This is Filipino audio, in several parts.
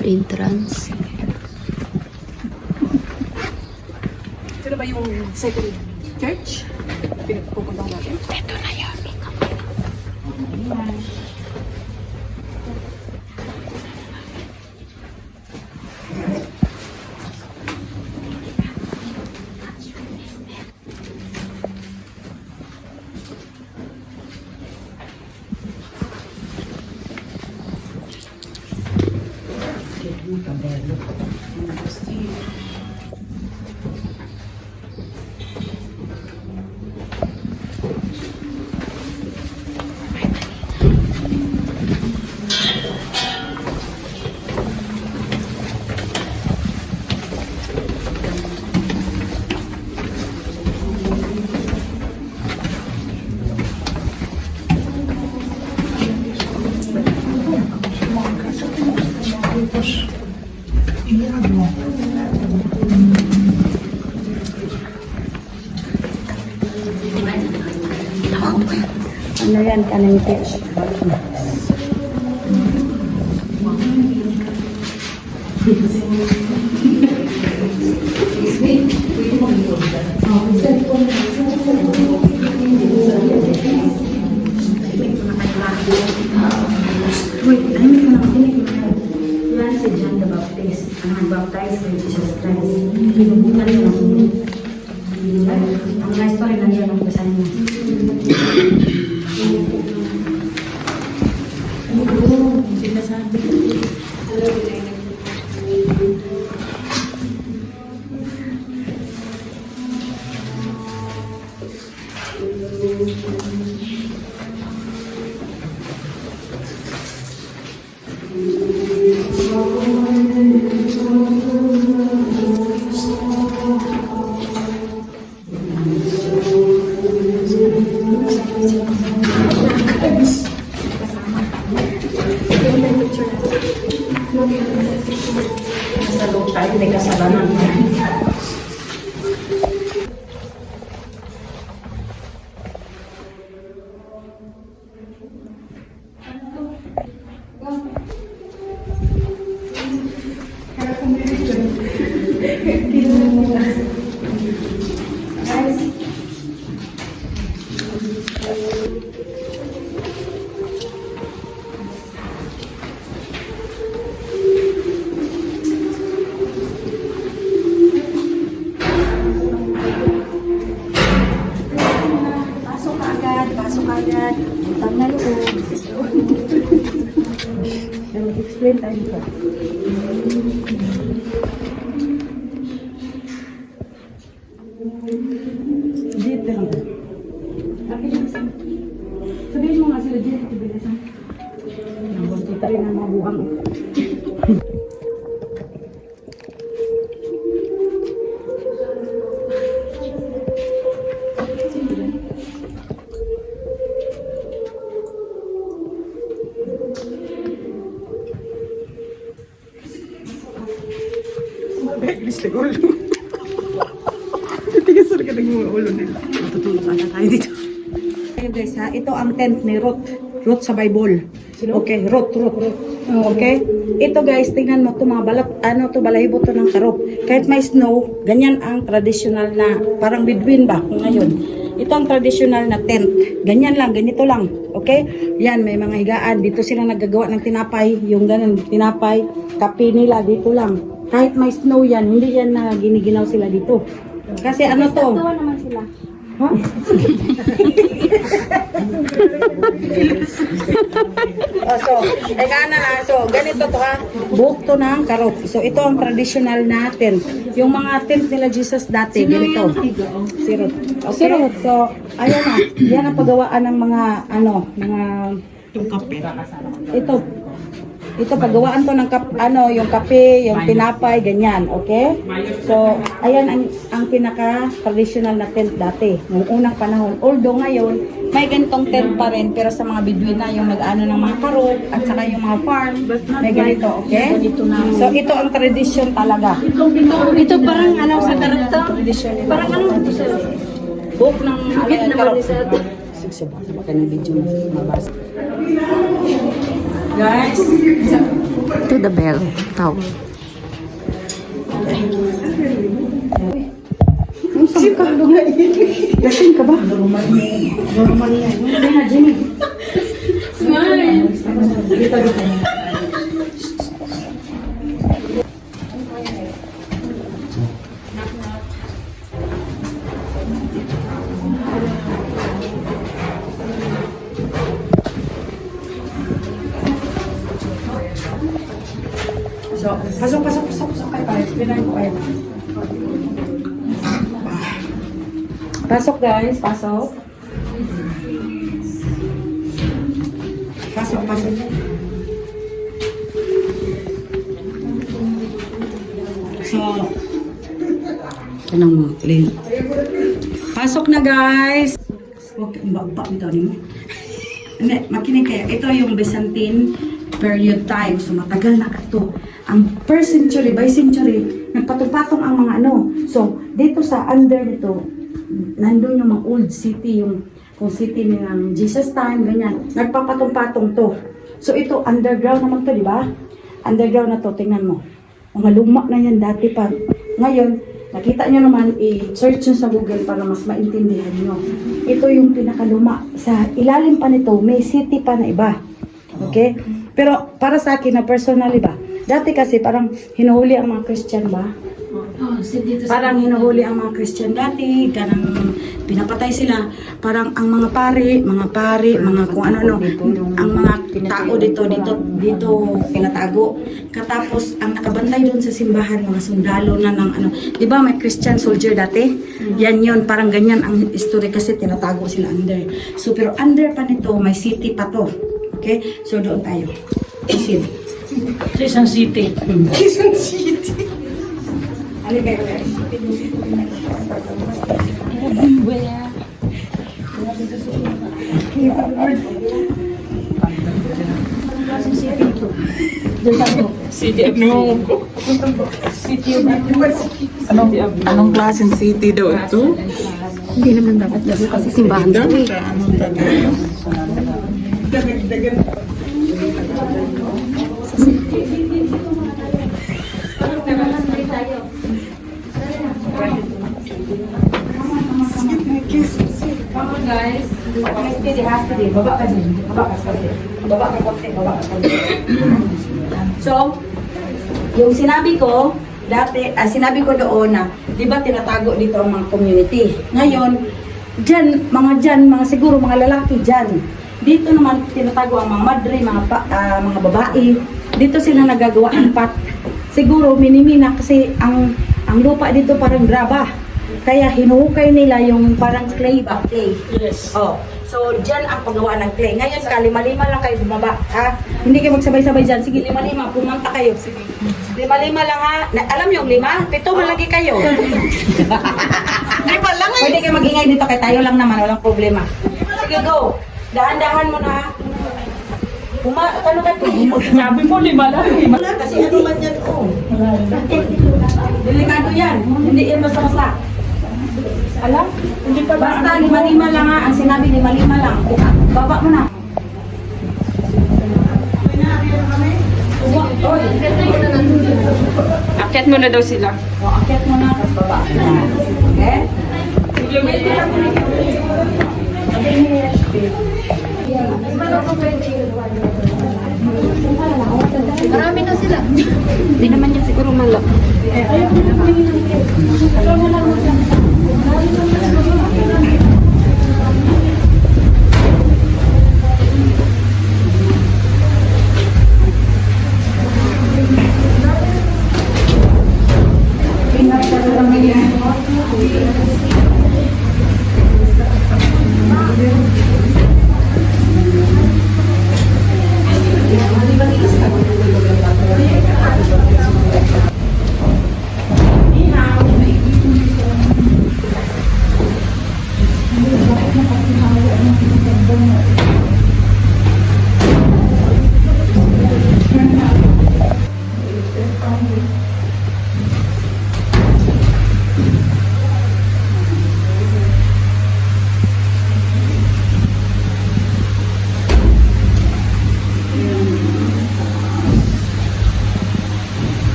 Center entrance. Sino ba yung second church? Pinagpupunta natin? Ito na yun. Ano yan? Kanang pitch? Wait, tahimik ka na, tahimik ka na. Yan si John the Baptist, ang nag-baptize kay Jesus Christ. Pinubukan niya ng ang nice story lang yan ang basahin mo. Nasa loob tayo, may kasalanan. Pasok agad. Utang na loob. Mag-explain tayo dito. Dito lang. Sabihin mo nga sila dito. Kita rin ang mga buhang. English na ulo. Tigasar ka ng mga ulo nila. Matutulog ata tayo dito. Ayun guys ha, ito ang tent ni Ruth. Ruth sa Bible. Okay, Ruth. Okay? Ito guys, tingnan mo to mga balat, balahibo to ng karop. Kahit may snow, ganyan ang traditional na, parang Bedouin ba ngayon. Ito ang traditional na tent. Ganyan lang, ganito lang. Okay? Yan, may mga higaan. Dito sila naggagawa ng tinapay. Yung ganun, tinapay. Kape nila, dito lang. Kahit may snow yan, hindi yan na giniginaw sila dito. Kasi ano to? Tawa naman sila. Ha? So, ganito to ha. Buhok to ng karop. So, ito ang traditional na tent. Yung mga tent nila Jesus dati, ganito. Sirot. Okay? So, ayan na. Yan ang paggawaan ng mga, Yung kape. ito paggawaan to ng yung kape, yung tinapay, ganyan, okay? So, ayan ang pinaka traditional na tent dati, noong unang panahon. Although ngayon, may ganitong tent pa rin, pero sa mga Bedouin na, yung nag-ano ng mga karot, at saka yung mga farm, may ganito, okay? So, ito ang tradition talaga. Ito parang ano sa karapto. Parang ano ito sa Buhok ng bukit na karot. balisado. Sige, baka ng video mabasa. Guys, To the bell. Tao. saan ka? Lasing ka ba? Normal yan. Jenna, Jenny. Dito. So, pasok kayo guys. Pinahin ko kayo. Pasok guys, pasok. Pasok. So, tanong mo, Lynn. Pasok na guys. Okay, baba nito mo. Hindi, makinig kayo. Ito yung Byzantine period time. So, matagal na ito. Ang first century, by century, nagpatong-patong ang mga ano. So, dito sa under nito, nandun yung mga old city, yung kung city ng Jesus time, ganyan. Nagpapatong-patong to. So, ito, underground naman to, di ba? Underground na to, tingnan mo. Mga luma na yan dati pa. Ngayon, nakita nyo naman, i-search nyo sa Google para mas maintindihan nyo. Ito yung pinakaluma. Sa ilalim pa nito, may city pa na iba. Okay? Pero para sa akin na personally ba, dati kasi parang hinuhuli ang mga Christian ba? Parang hinuhuli ang mga Christian dati, kanang pinapatay sila. Parang ang mga pari, mga kung ano-ano, ang mga tao dito pinatago. Katapos, ang nakabantay doon sa simbahan, mga sundalo na ng ano. Di ba may Christian soldier dati? Yan yun, parang ganyan ang history kasi tinatago sila under. So, pero under pa nito, may city pa to. Okay? So, doon tayo. Isin. Sa isang city. Quezon City. Ano kayo guys? City of Nuogo. Anong klaseng city daw ito? Hindi naman dapat lalo kasi simbahan to eh. Come on guys. Steady, steady. Baba ka dyan. Baba ka konti. So, yung sinabi ko, sinabi ko doon na, di ba tinatago dito ang mga community. Ngayon, mga siguro mga lalaki dyan. Dito naman tinatago ang mga madre, mga babae. Dito sila nagagawa ng pat. Siguro minimina kasi ang lupa dito parang graba. Kaya hinuhukay nila yung parang clay ba? Clay. Yes. Oh. So, dyan ang paggawa ng clay. Ngayon ka, lima-lima lang kayo bumaba. Ha? Hindi kayo magsabay-sabay dyan. Sige, lima-lima. Pumanta kayo. Sige. Lima-lima lang ha. Alam yung 5? 7 malagi kayo. Lima lang Pwede kayo mag-ingay dito kay tayo lang naman. Walang problema. Sige, go. Dahan-dahan mo na. Ano ka? Sabi mo, 5 lang. Kasi ano man yan, oh. Delikado yan. Hindi yan basta-basta. Alam? Hindi pa Basta 5 lang ha. Ang sinabi 5 lang. Baba mo na. Akyat mo na daw sila. O, akyat mo na. Tapos baba na. Okay? Marami na sila. Hindi naman yan siguro malak.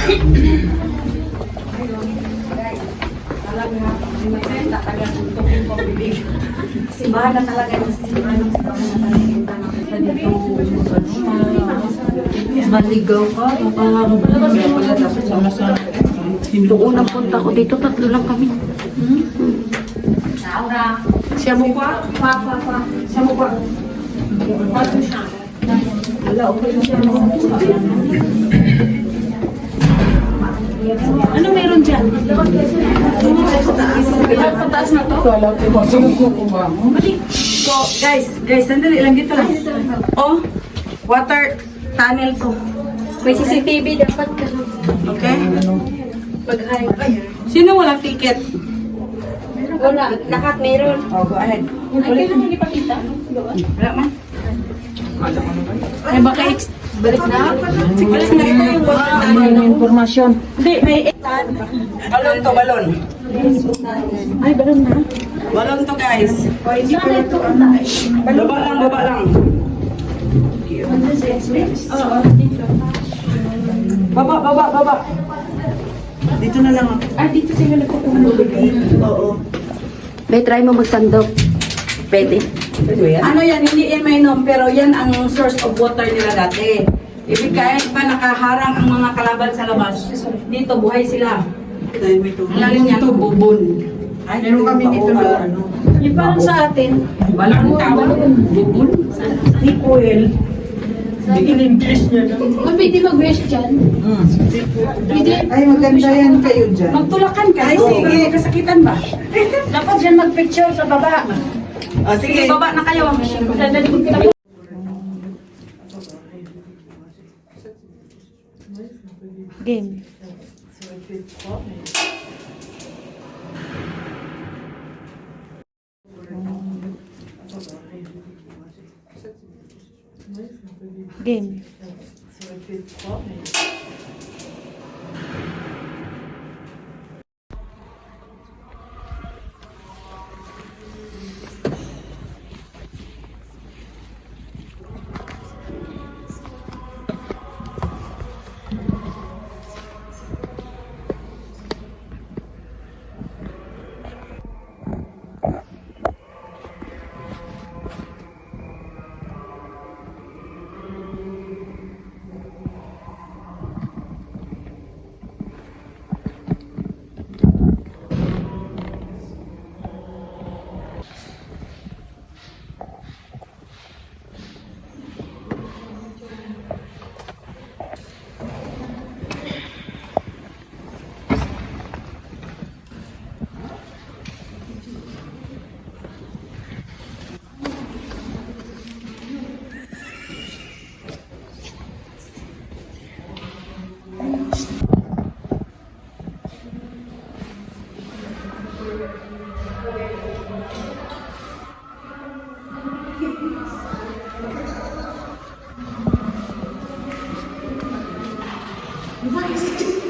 Simbahan na talaga yung simbahan ng simbahan na talaga nakita dito. Maligaw ka, pala tapos sama-sama. Doon ang punta ko dito, 3 lang kami. Siya mo pa? Siya mo pa? Wala, okay na siya. Ano meron dyan? Pataas na to. So, guys, sandali lang dito lang. Oh, water tunnel to. May CCTV dapat ka. Okay? Pag-high. Sino walang ticket? Wala. Lahat meron. Oh, go ahead. Ay, kaya hindi pakita. Wala man. Ay, baka balik na. Balik na ito yung water tunnel. Informasyon. Hindi, may balon to, balon. Ay, balon na. Balon to, guys. Baba lang, baba lang. Baba. Dito na lang ako. Ah, dito sila nagpupunod. Oo. May try mo magsandok. Pwede. Ano yan, hindi yan mainom, pero yan ang source of water nila dati. Ibig kahit pa nakaharang ang mga kalaban sa labas, dito buhay sila. Ang lalim niya, bubon. Ay, meron kami dito na ano. Yung parang sa atin. Walang tawag, bubon. Di oil. In-English niya lang. Pwede mag-wish dyan. Pwede. Ay, maganda yan kayo dyan. Magtulakan ka. Ay, sige. Kasakitan ba? Dapat dyan mag-picture sa baba. O, sige. Baba na kayo. Dadalhin ko na. Game. Game. Nice.